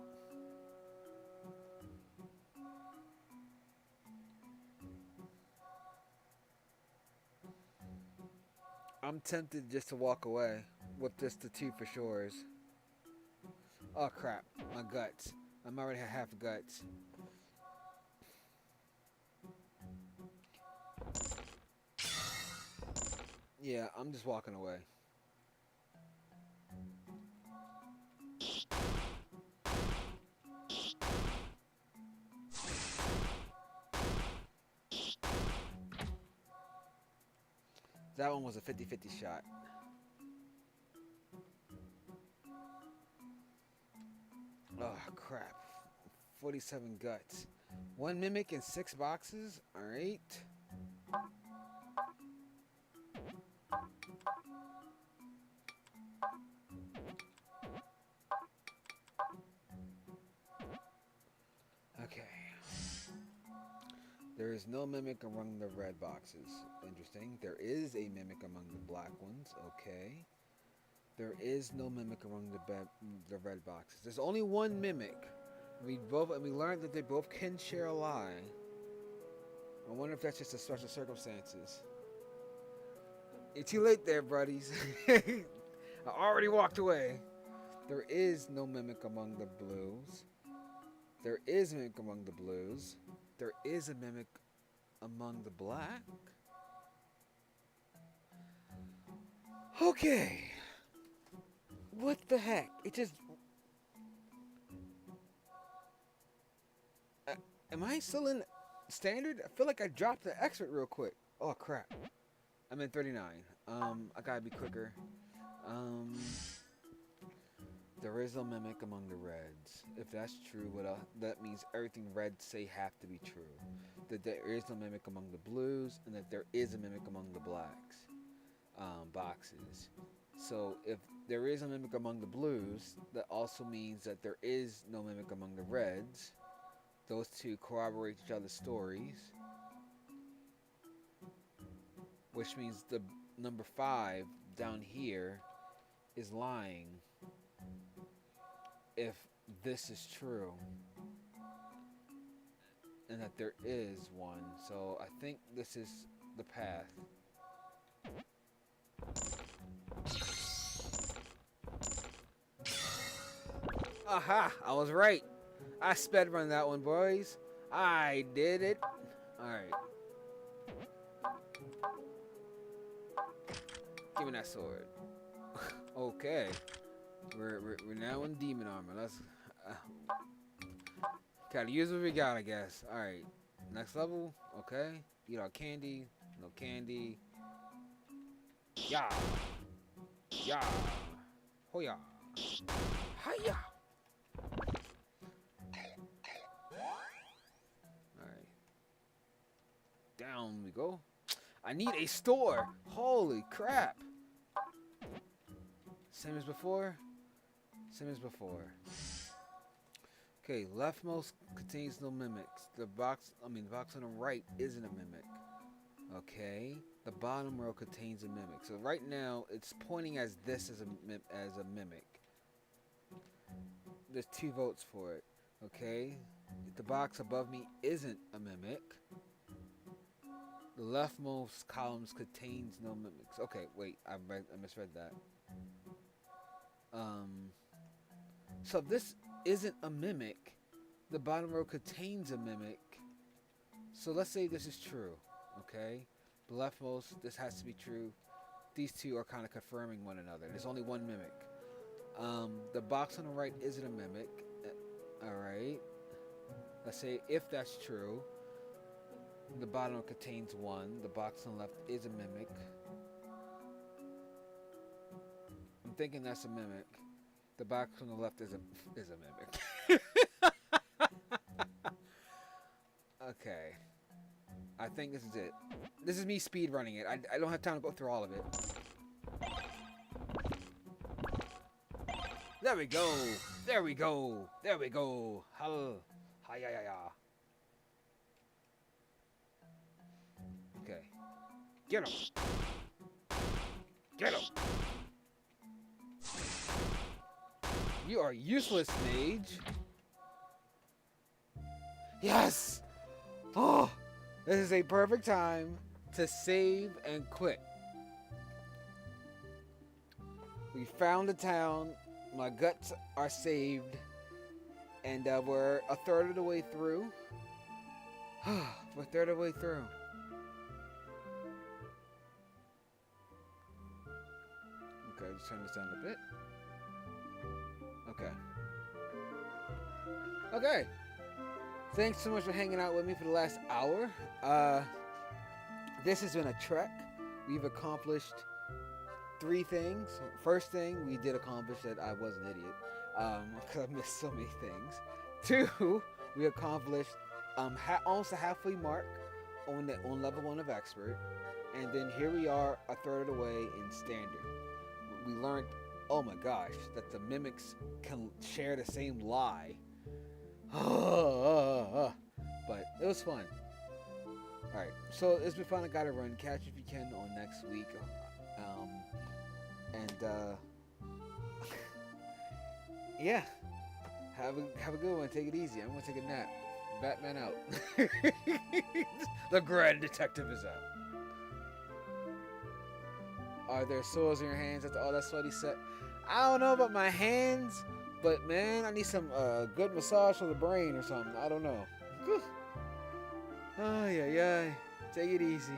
I'm tempted just to walk away with just the 2 for sures. Oh crap, my guts. I'm already at half guts. Yeah, I'm just walking away. That one was a 50-50 shot. Oh crap. 47 guts. 1 mimic in 6 boxes? Alright. Okay. There is no mimic among the red boxes. Interesting. There is a mimic among the black ones. Okay. There is no mimic among the red boxes. There's only 1 mimic. We learned that they both can share a lie. I wonder if that's just a special circumstances. You're too late there, buddies. I already walked away. There is no mimic among the blues. There is a mimic among the blues. There is a mimic among the black. Okay. What the heck? It just... am I still in standard? I feel like I dropped the expert real quick. Oh, crap. I'm in 39. I gotta be quicker. There is a mimic among the reds. If that's true, that means everything reds say have to be true. That there is no mimic among the blues, and that there is a mimic among the blacks boxes. So if there is a mimic among the blues, that also means that there is no mimic among the reds. Those two corroborate each other's stories. Which means the number 5 down here is lying. If this is true. And that there is one. So I think this is the path. Aha! I was right. I sped run that one, boys. I did it. Alright. Give me that sword. Okay. We're now in demon armor. Let's gotta use what we got, I guess. Alright. Next level. Okay. Eat our candy. No candy. Yeah. Yeah. Hoya. Hiya. Alright. Down we go. I need a store. Holy crap. Same as before. Same as before. Okay, leftmost contains no mimics. The box on the right isn't a mimic. Okay, the bottom row contains a mimic. So right now, it's pointing as this as a mimic. There's 2 votes for it. Okay, if the box above me isn't a mimic, the leftmost columns contains no mimics. Okay, wait, I misread that. So if this isn't a mimic, the bottom row contains a mimic. So let's say this is true, okay? The leftmost, this has to be true. These 2 are kind of confirming one another. There's only 1 mimic. The box on the right isn't a mimic. Alright. Let's say if that's true, the bottom contains one. The box on the left is a mimic. I'm thinking that's a mimic. The box on the left is a mimic. Okay. I think this is it. This is me speed running it. I don't have time to go through all of it. There we go. There we go. There we go. Hal. Hi-ya-ya-ya. Okay. Get him. Get him. You are useless, mage. Yes. Oh, this is a perfect time to save and quit. We found the town. My guts are saved. And we're a third of the way through. We're a third of the way through. Okay, just turn this down a bit. Okay. Okay. Thanks so much for hanging out with me for the last hour. This has been a trek. We've accomplished 3 things. First thing, we did accomplish that I was an idiot. Because I missed so many things. 2, we accomplished almost a halfway mark on level 1 of expert. And then here we are a third of the way in standard. We learned, oh my gosh, that the mimics can share the same lie. But it was fun. Alright, so it's been fun. I gotta run. Catch if you can on next week. Yeah. Have a good one. Take it easy. I'm gonna take a nap. Batman out. The Grand Detective is out. Are there sores in your hands after all that sweaty set? I don't know about my hands, but man, I need some good massage for the brain or something. I don't know. Oh, yeah. Take it easy.